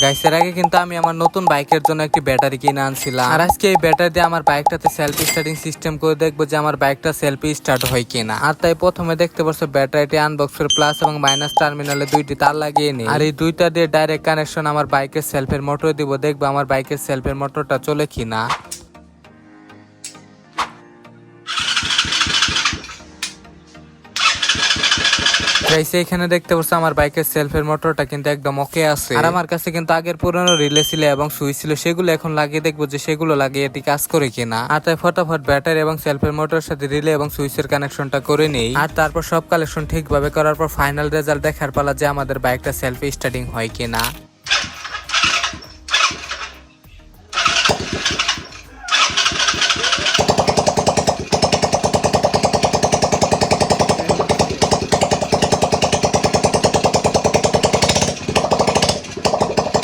গাইসের আগে কিন্তু আমি আমার নতুন বাইকের জন্য একটি ব্যাটারি কিনে আনছিলাম, আর আজকে এই ব্যাটারি দিয়ে আমার বাইকটাতে সেলফি স্টার্টিং সিস্টেম করে দেখবো যে আমার বাইকটা সেলফি স্টার্ট হয় কিনা। আর তাই প্রথমে দেখতে পাচ্ছ ব্যাটারিটি আনবক্সের প্লাস এবং মাইনাস টার্মিনালে দুইটি তার লাগিয়ে নিই, আর এই দুইটা দিয়ে ডাইরেক্ট কানেকশন আমার বাইকের সেলফের মোটর দিব, দেখবো আমার বাইকের সেলফের মোটরটা চলে কিনা। এখানে দেখতে পাচ্ছ আমার বাইকের সেলফের মোটরটা কিন্তু একদম ওকে আছে, আর আমার কাছে কিন্তু আগের পুরনো রিলে ছিল এবং সুইচ ছিল, সেগুলো এখন লাগিয়ে দেখবো যে সেগুলো লাগিয়ে এটি কাজ করে কিনা। আর তাই ফটাফট ব্যাটারি এবং সেলফের মোটরের সাথে রিলে এবং সুইচের কানেকশনটা করে নেই, আর তারপর সব কালেকশন ঠিকভাবে করার পর ফাইনাল রেজাল্ট দেখার পালা যে আমাদের বাইকটা সেলফি স্টার্টিং হয় কিনা।